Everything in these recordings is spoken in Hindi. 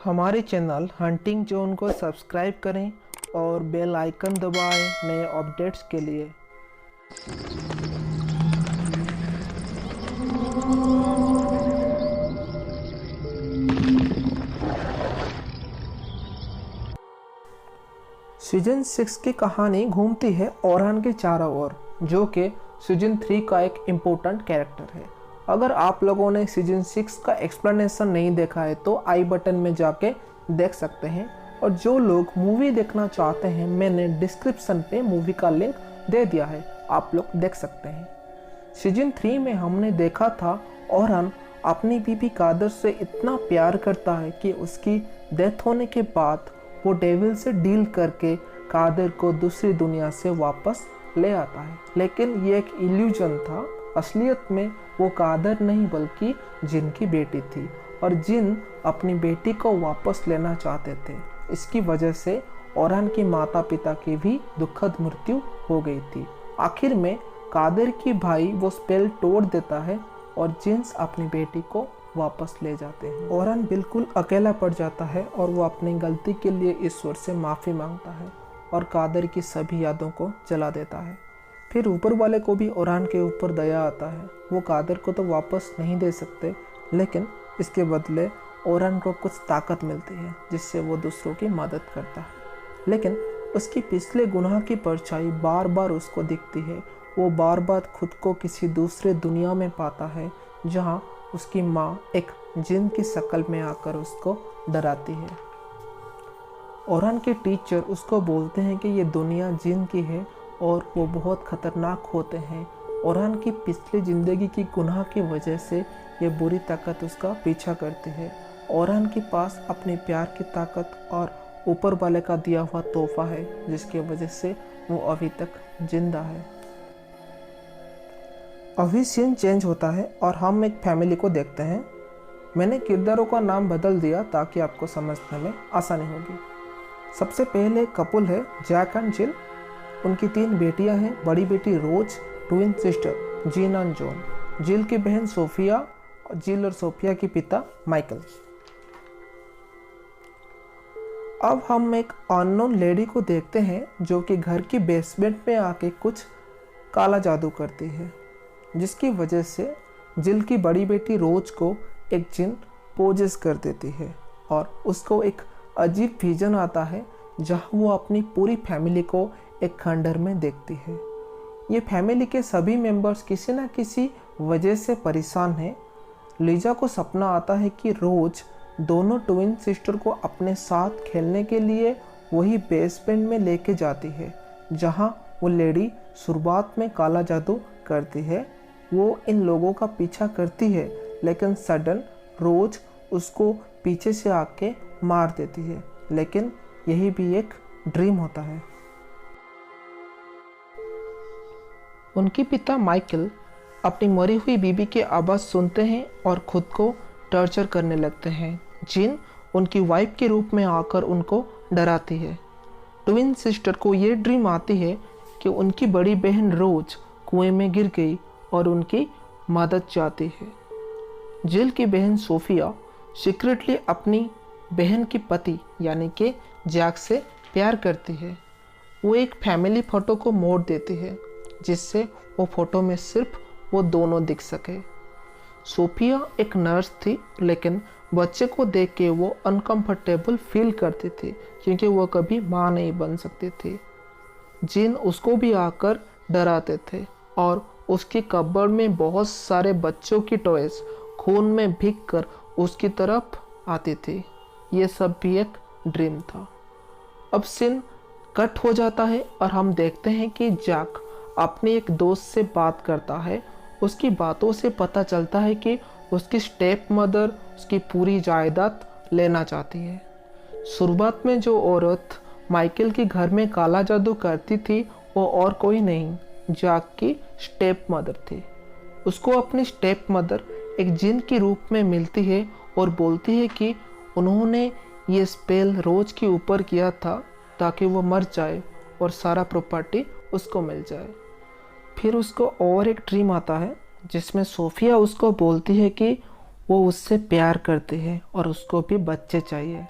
हमारे चैनल हंटिंग जोन को सब्सक्राइब करें और बेल आइकन दबाएं नए अपडेट्स के लिए। सीजन 6 की कहानी घूमती है ओरहान के चारों ओर, जो कि सीजन 3 का एक इम्पोर्टेंट कैरेक्टर है। अगर आप लोगों ने सीजन 6 का एक्सप्लेनेशन नहीं देखा है तो आई बटन में जाके देख सकते हैं, और जो लोग मूवी देखना चाहते हैं मैंने डिस्क्रिप्शन पे मूवी का लिंक दे दिया है, आप लोग देख सकते हैं। सीजन 3 में हमने देखा था ओरहान अपनी बीबी कादर से इतना प्यार करता है कि उसकी डेथ होने के बाद वो डेविल से डील करके कादर को दूसरी दुनिया से वापस ले आता है। लेकिन ये एक इल्यूजन था, असलियत में वो कादर नहीं बल्कि जिन की बेटी थी, और जिन अपनी बेटी को वापस लेना चाहते थे। इसकी वजह से ओरहान की माता पिता की भी दुखद मृत्यु हो गई थी। आखिर में कादर की भाई वो स्पेल तोड़ देता है और जिन्स अपनी बेटी को वापस ले जाते हैं। ओरहान बिल्कुल अकेला पड़ जाता है और वो अपनी गलती के लिए ईश्वर से माफ़ी मांगता है और कादर की सभी यादों को जला देता है। फिर ऊपर वाले को भी ओरहान के ऊपर दया आता है। वो कादर को तो वापस नहीं दे सकते, लेकिन इसके बदले ओरहान को कुछ ताकत मिलती है जिससे वो दूसरों की मदद करता है। लेकिन उसकी पिछले गुनाह की परछाई बार बार उसको दिखती है। वो बार बार खुद को किसी दूसरे दुनिया में पाता है जहाँ उसकी माँ एक जिन की शक्ल में आकर उसको डराती है। ओरहान के टीचर उसको बोलते हैं कि ये दुनिया जिन की है और वो बहुत खतरनाक होते हैं। ओरहान की पिछली ज़िंदगी की गुनाह की वजह से ये बुरी ताकत उसका पीछा करती है। ओरहान के पास अपने प्यार की ताकत और ऊपर वाले का दिया हुआ तोहफा है, जिसकी वजह से वो अभी तक जिंदा है। अभी सीन चेंज होता है और हम एक फैमिली को देखते हैं। मैंने किरदारों का नाम बदल दिया ताकि आपको समझने में आसानी होगी। सबसे पहले कपल है जैक एंड जिल। उनकी 3 बेटियां हैं। बड़ी बेटी Rose, twin sister Jean and John, Jill की बहन सोफिया, और जिल और सोफिया के पिता माइकल। अब हम एक अननोन लेडी को देखते हैं जो कि घर की बेसमेंट में आके कुछ काला जादू करती है, जिसकी वजह से जिल की बड़ी बेटी रोज को एक जिन पोजेस कर देती है और उसको एक अजीब विजन आता है जहां वो अपनी पूरी फैमिली को एक खंडहर में देखती है। ये फैमिली के सभी मेंबर्स किसी न किसी वजह से परेशान हैं। लीजा को सपना आता है कि रोज दोनों ट्विन सिस्टर को अपने साथ खेलने के लिए वही बेसमेंट में लेके जाती है जहां वो लेडी शुरुआत में काला जादू करती है। वो इन लोगों का पीछा करती है, लेकिन सडन रोज उसको पीछे से आके मार देती है। लेकिन यही भी एक ड्रीम होता है। उनके पिता माइकल अपनी मरी हुई बीबी की आवाज़ सुनते हैं और खुद को टॉर्चर करने लगते हैं। जिन उनकी वाइफ के रूप में आकर उनको डराती है। ट्विन सिस्टर को ये ड्रीम आती है कि उनकी बड़ी बहन रोज कुएं में गिर गई और उनकी मदद चाहती है। जिल की बहन सोफिया सीक्रेटली अपनी बहन की पति यानी कि जैक से प्यार करती है। वो एक फैमिली फ़ोटो को मोड़ देती है जिससे वो फ़ोटो में सिर्फ वो दोनों दिख सके। सोफिया एक नर्स थी, लेकिन बच्चे को देख के वो अनकंफर्टेबल फील करती थी क्योंकि वो कभी माँ नहीं बन सकती थी। जिन उसको भी आकर डराते थे और उसकी कब्र में बहुत सारे बच्चों की टॉयज खून में भीग कर उसकी तरफ आती थी। ये सब भी एक ड्रीम था। अब सीन कट हो जाता है और हम देखते हैं कि जैक अपने एक दोस्त से बात करता है। उसकी बातों से पता चलता है कि उसकी स्टेप मदर उसकी पूरी जायदाद लेना चाहती है। शुरुआत में जो औरत माइकल के घर में काला जादू करती थी वो और कोई नहीं, जैक की स्टेप मदर थी। उसको अपनी स्टेप मदर एक जिन के रूप में मिलती है और बोलती है कि उन्होंने ये स्पेल रोज के ऊपर किया था ताकि वो मर जाए और सारा प्रॉपर्टी उसको मिल जाए। फिर उसको और एक ड्रीम आता है जिसमें सोफिया उसको बोलती है कि वो उससे प्यार करती है और उसको भी बच्चे चाहिए।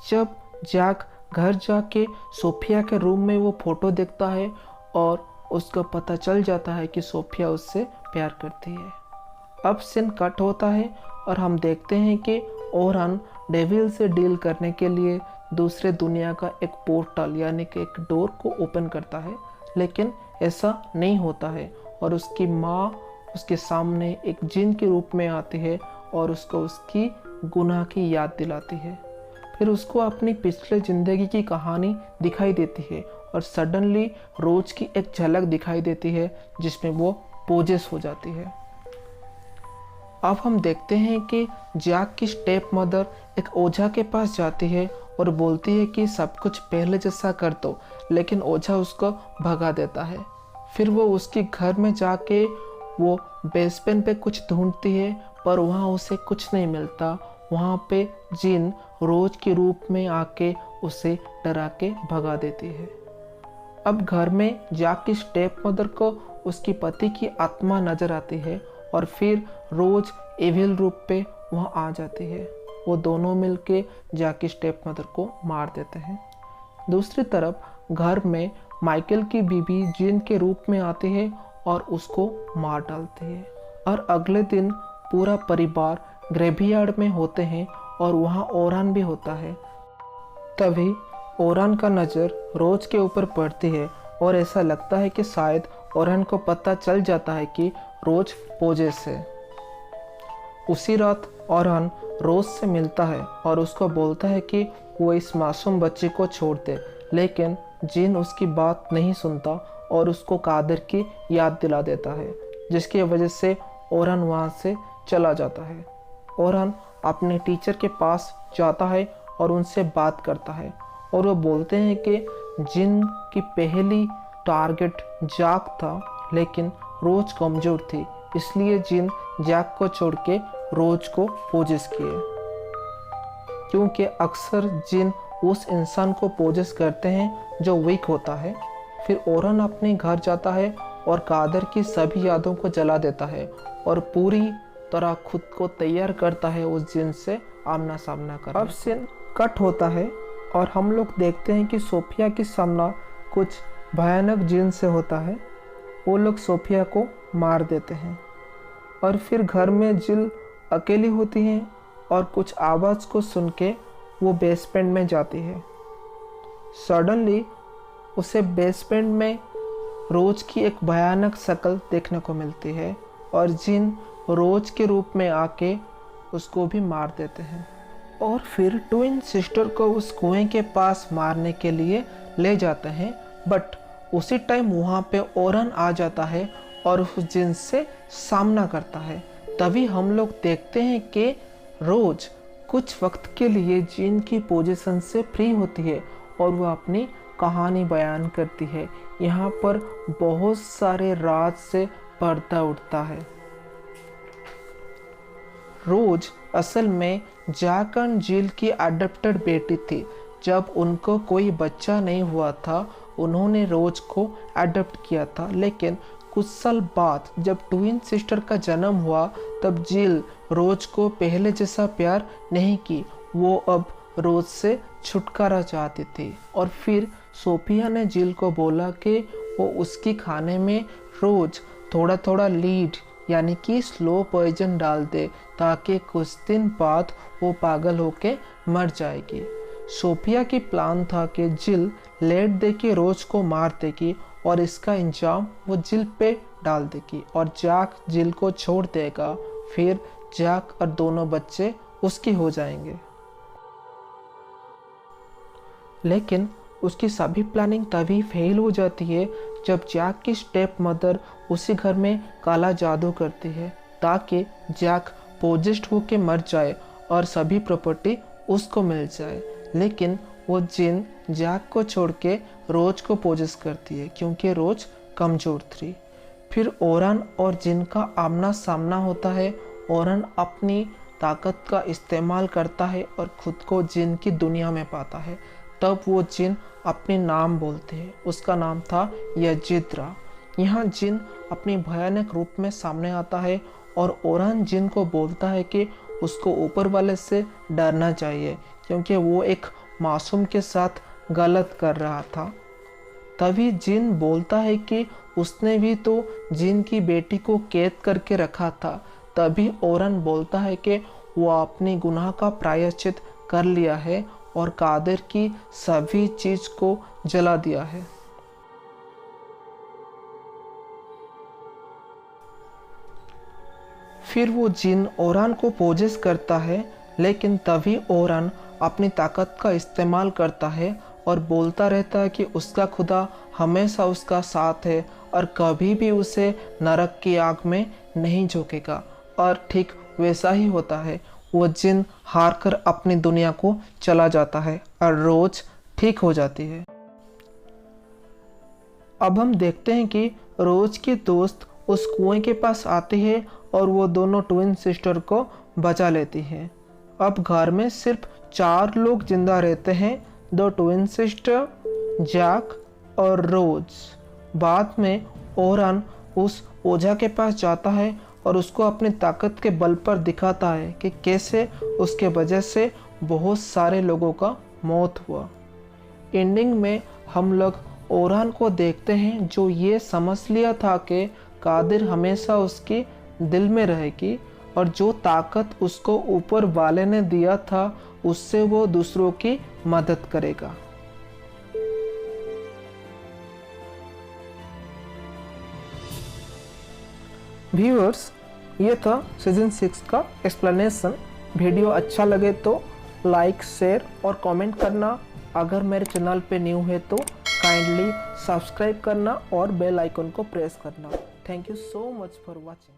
जब जैक घर जाके सोफिया के रूम में वो फोटो देखता है और उसको पता चल जाता है कि सोफिया उससे प्यार करती है। अब सीन कट होता है और हम देखते हैं कि ओरहन डेविल से डील करने के लिए दूसरे दुनिया का एक पोर्टल यानी कि एक डोर को ओपन करता है, लेकिन ऐसा नहीं होता है और उसकी माँ उसके सामने एक जिन के रूप में आती है और उसको उसकी गुनाह की याद दिलाती है। फिर उसको अपनी पिछले ज़िंदगी की कहानी दिखाई देती है और सडनली रोज की एक झलक दिखाई देती है जिसमें वो पोजेस हो जाती है। अब हम देखते हैं कि जैक की स्टेप मदर एक ओझा के पास जाती है और बोलती है कि सब कुछ पहले जैसा कर दो, लेकिन ओझा उसको भगा देता है। फिर वो उसके घर में जाके वो बेसमेंट पे कुछ ढूंढती है पर वहाँ उसे कुछ नहीं मिलता। वहाँ पे जिन रोज के रूप में आके उसे डरा के भगा देती है। अब घर में जैक की स्टेप मदर को उसकी पति की आत्मा नजर आती है और फिर रोज एविल रूप पे वहाँ आ जाती है। वो दोनों मिलके जैक की स्टेप मदर को मार देते हैं। दूसरी तरफ घर में माइकल की बीबी जिन के रूप में आती है और उसको मार डालती है और अगले दिन पूरा परिवार ग्रेवयार्ड में होते हैं और वहाँ ओरहन भी होता है। तभी ओरहन का नज़र रोज के ऊपर पड़ती है और ऐसा लगता है कि शायद ओरहन को पता चल जाता है कि रोज पोजेस है। उसी रात ओरहन रोज से मिलता है और उसको बोलता है कि वो इस मासूम बच्चे को छोड़ दे, लेकिन जिन उसकी बात नहीं सुनता और उसको कादर की याद दिला देता है, जिसकी वजह से ओरहन वहाँ से चला जाता है। ओरहन अपने टीचर के पास जाता है और उनसे बात करता है और वो बोलते हैं कि जिन की पहली टारगेट जैक था, लेकिन रोज कमज़ोर थी, इसलिए जिन जैक को छोड़ के रोज को पोजेस किए, क्योंकि अक्सर जिन उस इंसान को पोजेस करते हैं जो वीक होता है। फिर ओरहन अपने घर जाता है और कादर की सभी यादों को जला देता है और पूरी तरह खुद को तैयार करता है उस जिन से आमना सामना करने। अब सीन कट होता है और हम लोग देखते हैं कि सोफिया की सामना कुछ भयानक जिन से होता है। वो लोग सोफिया को मार देते हैं और फिर घर में जिल अकेली होती है और कुछ आवाज़ को सुन के वो बेसमेंट में जाती है। सडनली उसे बेसमेंट में रोज की एक भयानक शक्ल देखने को मिलती है और जिन रोज के रूप में आके उसको भी मार देते हैं और फिर ट्विन सिस्टर को उस कुएं के पास मारने के लिए ले जाते हैं। बट उसी टाइम वहाँ पे ओरहन आ जाता है और उस जिन से सामना करता है। तभी हम लोग देखते हैं कि रोज कुछ वक्त के लिए जिन की पोजीशन से फ्री होती है और वह अपनी कहानी बयान करती है। यहाँ पर बहुत सारे राज से पर्दा उठता है। रोज असल में जैक एंड जिल की अडॉप्टेड बेटी थी। जब उनको कोई बच्चा नहीं हुआ था, उन्होंने रोज को अडॉप्ट किया था, लेकिन कुछ साल बाद जब ट्विन सिस्टर का जन्म हुआ तब जिल रोज को पहले जैसा प्यार नहीं की। वो अब रोज से छुटकारा चाहती थी और फिर सोफिया ने जिल को बोला कि वो उसकी खाने में रोज थोड़ा थोड़ा लीड यानी कि स्लो पॉइजन डाल दे ताकि कुछ दिन बाद वो पागल होके मर जाएगी। सोफिया की प्लान था कि जिल लेट दे के रोज को मार देगी और इसका इंजाम वो जिल पे डाल देगी और जैक जिल को छोड़ देगा। फिर जैक और दोनों बच्चे उसके हो जाएंगे। लेकिन उसकी सभी प्लानिंग तभी फेल हो जाती है जब जैक की स्टेप मदर उसी घर में काला जादू करती है ताकि जैक पोजेस्ड होके मर जाए और सभी प्रॉपर्टी उसको मिल जाए। लेकिन वो जिन जैक को छोड़ के रोज को पोजेस करती है क्योंकि रोज कमज़ोर थी। फिर ओरहन और जिन का आमना सामना होता है। ओरहन अपनी ताकत का इस्तेमाल करता है और खुद को जिन की दुनिया में पाता है। तब वो जिन अपने नाम बोलते हैं। उसका नाम था यजिद्रा। यहाँ जिन अपनी भयानक रूप में सामने आता है और ओरान जिन को बोलता है कि उसको ऊपर वाले से डरना चाहिए क्योंकि वो एक मासूम के साथ गलत कर रहा था। तभी जिन बोलता है कि उसने भी तो जिन की बेटी को कैद करके रखा था। तभी ओरान बोलता है कि वो अपनी गुनाह का प्रायश्चित कर लिया है और कादिर की सभी चीज को जला दिया है। फिर वो जिन ओरान को पोजेस करता है, लेकिन तभी ओरान अपनी ताकत का इस्तेमाल करता है और बोलता रहता है कि उसका खुदा हमेशा उसका साथ है और कभी भी उसे नरक की आग में नहीं झोंकेगा। और ठीक वैसा ही होता है। वो जिन हार कर अपनी दुनिया को चला जाता है और रोज ठीक हो जाती है। अब हम देखते हैं कि रोज के दोस्त उस कुएं के पास आते हैं और वो दोनों ट्विन सिस्टर को बचा लेती है। अब घर में सिर्फ 4 लोग जिंदा रहते हैं, 2 ट्विन सिस्टर, जैक और रोज। बाद में ओरान उस ओझा के पास जाता है और उसको अपनी ताकत के बल पर दिखाता है कि कैसे उसके वजह से बहुत सारे लोगों का मौत हुआ। एंडिंग में हम लोग ओरान को देखते हैं जो ये समझ लिया था कि कादिर हमेशा उसके दिल में रहेगी और जो ताकत उसको ऊपर वाले ने दिया था उससे वो दूसरों की मदद करेगा। व्यूअर्स, ये था सीजन 6 का एक्सप्लेनेशन। वीडियो अच्छा लगे तो लाइक, शेयर और कमेंट करना। अगर मेरे चैनल पे न्यू है तो काइंडली सब्सक्राइब करना और बेल आइकन को प्रेस करना। Thank you so much for watching.